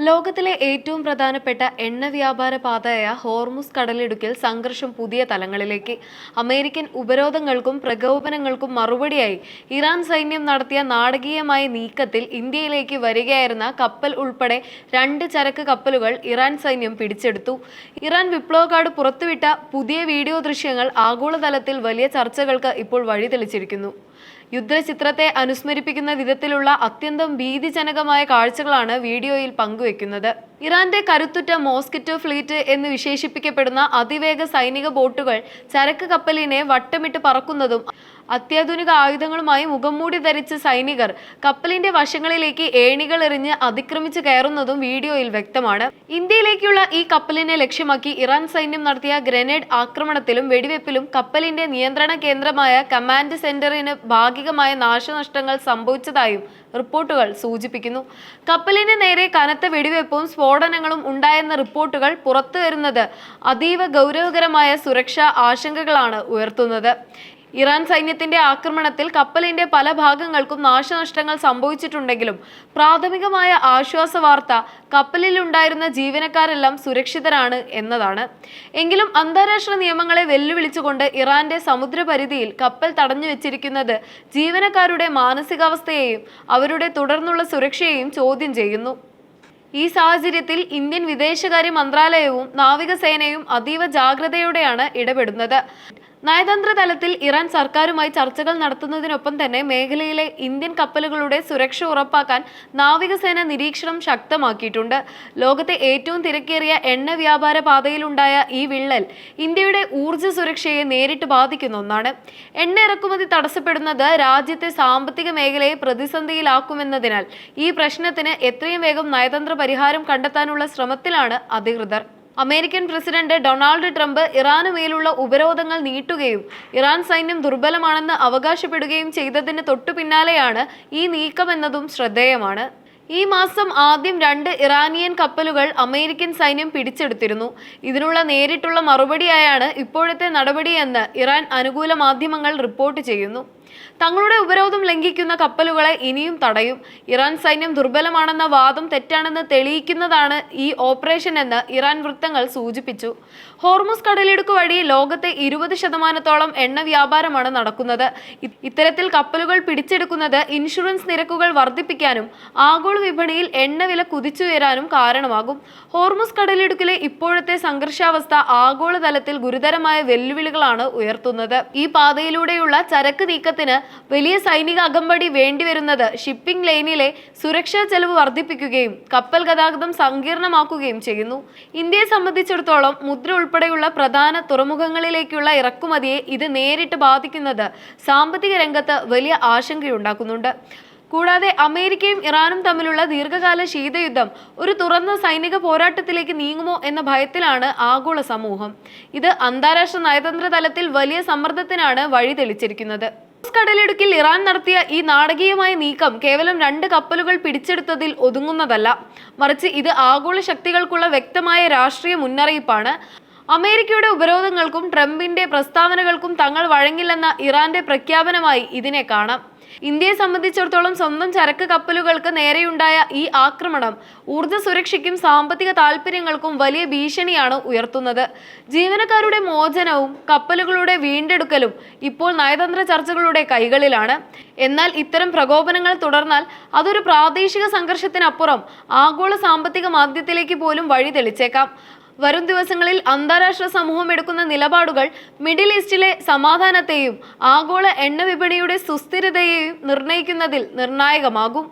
ലോകത്തിലെ ഏറ്റവും പ്രധാനപ്പെട്ട എണ്ണ വ്യാപാര പാതയായ ഹോർമുസ് കടലിടുക്കിൽ സംഘർഷം പുതിയ തലങ്ങളിലേക്ക്. അമേരിക്കൻ ഉപരോധങ്ങൾക്കും പ്രകോപനങ്ങൾക്കും മറുപടിയായി ഇറാൻ സൈന്യം നടത്തിയ നാടകീയമായ നീക്കത്തിൽ ഇന്ത്യയിലേക്ക് വരികയായിരുന്ന കപ്പൽ ഉൾപ്പെടെ 2 ചരക്ക് കപ്പലുകൾ ഇറാൻ സൈന്യം പിടിച്ചെടുത്തു. ഇറാൻ വിപ്ലവ ഗാർഡ് പുറത്തുവിട്ട പുതിയ വീഡിയോ ദൃശ്യങ്ങൾ ആഗോളതലത്തിൽ വലിയ ചർച്ചകൾക്ക് ഇപ്പോൾ വഴിതെളിച്ചിരിക്കുന്നു. യുദ്ധചിത്രത്തെ അനുസ്മരിപ്പിക്കുന്ന വിധത്തിലുള്ള അത്യന്തം ഭീതിജനകമായ കാഴ്ചകളാണ് വീഡിയോയിൽ പങ്കുവെക്കുന്നത്. ഇറാന്റെ കരുത്തുറ്റ മോസ്കിറ്റോ ഫ്ലീറ്റ് എന്ന് വിശേഷിപ്പിക്കപ്പെടുന്ന അതിവേഗ സൈനിക ബോട്ടുകൾ ചരക്ക് കപ്പലിനെ വട്ടമിട്ട് പറക്കുന്നതും അത്യാധുനിക ആയുധങ്ങളുമായി മുഖംമൂടി ധരിച്ച സൈനികർ കപ്പലിന്റെ വശങ്ങളിലേക്ക് ഏണികൾ എറിഞ്ഞ് അതിക്രമിച്ച് കയറുന്നതും വീഡിയോയിൽ വ്യക്തമാണ്. ഇന്ത്യയിലേക്കുള്ള ഈ കപ്പലിനെ ലക്ഷ്യമാക്കി ഇറാൻ സൈന്യം നടത്തിയ ഗ്രനേഡ് ആക്രമണത്തിലും വെടിവെപ്പിലും കപ്പലിന്റെ നിയന്ത്രണ കേന്ദ്രമായ കമാൻഡ് സെന്ററിന് ഭാഗികമായ നാശനഷ്ടങ്ങൾ സംഭവിച്ചതായും റിപ്പോർട്ടുകൾ സൂചിപ്പിക്കുന്നു. കപ്പലിന് നേരെ കനത്ത വെടിവെപ്പും സ്ഫോടനങ്ങളും ഉണ്ടായെന്ന റിപ്പോർട്ടുകൾ പുറത്തുവരുന്നത് അതീവ ഗൗരവകരമായ സുരക്ഷാ ആശങ്കകളാണ് ഉയർത്തുന്നത്. ഇറാൻ സൈന്യത്തിന്റെ ആക്രമണത്തിൽ കപ്പലിന്റെ പല ഭാഗങ്ങൾക്കും നാശനഷ്ടങ്ങൾ സംഭവിച്ചിട്ടുണ്ടെങ്കിലും പ്രാഥമികമായ ആശ്വാസ വാർത്ത കപ്പലിലുണ്ടായിരുന്ന ജീവനക്കാരെല്ലാം സുരക്ഷിതരാണ് എന്നതാണ്. എങ്കിലും അന്താരാഷ്ട്ര നിയമങ്ങളെ വെല്ലുവിളിച്ചുകൊണ്ട് ഇറാന്റെ സമുദ്രപരിധിയിൽ കപ്പൽ തടഞ്ഞു വെച്ചിരിക്കുന്നത് ജീവനക്കാരുടെ മാനസികാവസ്ഥയെയും അവരുടെ തുടർന്നുള്ള സുരക്ഷയെയും ചോദ്യം ചെയ്യുന്നു. ഈ സാഹചര്യത്തിൽ ഇന്ത്യൻ വിദേശകാര്യ മന്ത്രാലയവും നാവികസേനയും അതീവ ജാഗ്രതയോടെയാണ് ഇടപെടുന്നത്. നയതന്ത്ര തലത്തിൽ ഇറാൻ സർക്കാരുമായി ചർച്ചകൾ നടത്തുന്നതിനൊപ്പം തന്നെ മേഖലയിലെ ഇന്ത്യൻ കപ്പലുകളുടെ സുരക്ഷ ഉറപ്പാക്കാൻ നാവികസേന നിരീക്ഷണം ശക്തമാക്കിയിട്ടുണ്ട്. ലോകത്തെ ഏറ്റവും തിരക്കേറിയ എണ്ണ വ്യാപാര പാതയിലുണ്ടായ ഈ വിള്ളൽ ഇന്ത്യയുടെ ഊർജ്ജ സുരക്ഷയെ നേരിട്ട് ബാധിക്കുന്ന ഒന്നാണ്. എണ്ണ ഇറക്കുമതി തടസ്സപ്പെടുന്നത് രാജ്യത്തെ സാമ്പത്തിക മേഖലയെ പ്രതിസന്ധിയിലാക്കുമെന്നതിനാൽ ഈ പ്രശ്നത്തിന് എത്രയും വേഗം നയതന്ത്ര പരിഹാരം കണ്ടെത്താനുള്ള ശ്രമത്തിലാണ് അധികൃതർ. അമേരിക്കൻ പ്രസിഡന്റ് ഡൊണാൾഡ് ട്രംപ് ഇറാന് മേലുള്ള ഉപരോധങ്ങൾ നീട്ടുകയും ഇറാൻ സൈന്യം ദുർബലമാണെന്ന് അവകാശപ്പെടുകയും ചെയ്തതിന് തൊട്ടു പിന്നാലെയാണ് ഈ നീക്കമെന്നതും ശ്രദ്ധേയമാണ്. ഈ മാസം ആദ്യം 2 ഇറാനിയൻ കപ്പലുകൾ അമേരിക്കൻ സൈന്യം പിടിച്ചെടുത്തിരുന്നു. ഇതിനുള്ള നേരിട്ടുള്ള മറുപടിയായാണ് ഇപ്പോഴത്തെ നടപടിയെന്ന് ഇറാൻ അനുകൂല മാധ്യമങ്ങൾ റിപ്പോർട്ട് ചെയ്യുന്നു. തങ്ങളുടെ ഉപരോധം ലംഘിക്കുന്ന കപ്പലുകളെ ഇനിയും തടയും. ഇറാൻ സൈന്യം ദുർബലമാണെന്ന വാദം തെറ്റാണെന്ന് തെളിയിക്കുന്നതാണ് ഈ ഓപ്പറേഷൻ എന്ന് ഇറാൻ വൃത്തങ്ങൾ സൂചിപ്പിച്ചു. ഹോർമുസ് കടലിടുക്ക് വഴി ലോകത്തെ 20% എണ്ണ വ്യാപാരമാണ് നടക്കുന്നത്. ഇത്തരത്തിൽ കപ്പലുകൾ പിടിച്ചെടുക്കുന്നത് ഇൻഷുറൻസ് നിരക്കുകൾ വർദ്ധിപ്പിക്കാനും ആഗോള വിപണിയിൽ എണ്ണ വില കുതിച്ചുയരാനും കാരണമാകും. ഹോർമുസ് കടലിടുക്കിലെ ഇപ്പോഴത്തെ സംഘർഷാവസ്ഥ ആഗോളതലത്തിൽ ഗുരുതരമായ വെല്ലുവിളികളാണ് ഉയർത്തുന്നത്. ഈ പാതയിലൂടെയുള്ള ചരക്ക് നീക്കത്തിന് വലിയ സൈനിക അകമ്പടി വേണ്ടിവരുന്നത് ഷിപ്പിംഗ് ലൈനിലെ സുരക്ഷാ ചെലവ് വർദ്ധിപ്പിക്കുകയും കപ്പൽ ഗതാഗതം സങ്കീർണമാക്കുകയും ചെയ്യുന്നു. ഇന്ത്യയെ സംബന്ധിച്ചിടത്തോളം മുദ്ര ഉൾപ്പെടെയുള്ള പ്രധാന തുറമുഖങ്ങളിലേക്കുള്ള ഇറക്കുമതിയെ ഇത് നേരിട്ട് ബാധിക്കുന്നത് സാമ്പത്തിക രംഗത്ത് വലിയ ആശങ്കയുണ്ടാക്കുന്നുണ്ട്. കൂടാതെ അമേരിക്കയും ഇറാനും തമ്മിലുള്ള ദീർഘകാല ശീതയുദ്ധം ഒരു തുറന്ന സൈനിക പോരാട്ടത്തിലേക്ക് നീങ്ങുമോ എന്ന ഭയത്തിലാണ് ആഗോള സമൂഹം. ഇത് അന്താരാഷ്ട്ര നയതന്ത്ര തലത്തിൽ വലിയ സമ്മർദ്ദത്തിനാണ് വഴിതെളിച്ചിരിക്കുന്നത്. കടലിടുക്കിൽ ഇറാൻ നടത്തിയ ഈ നാടകീയമായ നീക്കം കേവലം 2 കപ്പലുകൾ പിടിച്ചെടുത്തതിൽ ഒതുങ്ങുന്നതല്ല, മറിച്ച് ഇത് ആഗോള ശക്തികൾക്കുള്ള വ്യക്തമായ രാഷ്ട്രീയ മുന്നറിയിപ്പാണ്. അമേരിക്കയുടെ ഉപരോധങ്ങൾക്കും ട്രംപിന്റെ പ്രസ്താവനകൾക്കും തങ്ങൾ വഴങ്ങില്ലെന്ന ഇറാന്റെ പ്രഖ്യാപനമായി ഇതിനെ കാണാം. ഇന്ത്യയെ സംബന്ധിച്ചിടത്തോളം സ്വന്തം ചരക്ക് കപ്പലുകൾക്ക് നേരെയുണ്ടായ ഈ ആക്രമണം ഊർജ്ജ സുരക്ഷയ്ക്കും സാമ്പത്തിക താൽപര്യങ്ങൾക്കും വലിയ ഭീഷണിയാണ് ഉയർത്തുന്നത്. ജീവനക്കാരുടെ മോചനവും കപ്പലുകളുടെ വീണ്ടെടുക്കലും ഇപ്പോൾ നയതന്ത്ര ചർച്ചകളുടെ കൈകളിലാണ്. എന്നാൽ ഇത്തരം പ്രകോപനങ്ങൾ തുടർന്നാൽ അതൊരു പ്രാദേശിക സംഘർഷത്തിനപ്പുറം ആഗോള സാമ്പത്തിക മാന്ദ്യത്തിലേക്ക് പോലും വഴി തെളിച്ചേക്കാം. വരും ദിവസങ്ങളിൽ അന്താരാഷ്ട്ര സമൂഹം എടുക്കുന്ന നിലപാടുകൾ മിഡിൽ ഈസ്റ്റിലെ സമാധാനത്തെയും ആഗോള എണ്ണ വിപണിയുടെ സുസ്ഥിരതയെയും നിർണ്ണയിക്കുന്നതിൽ നിർണായകമാകും.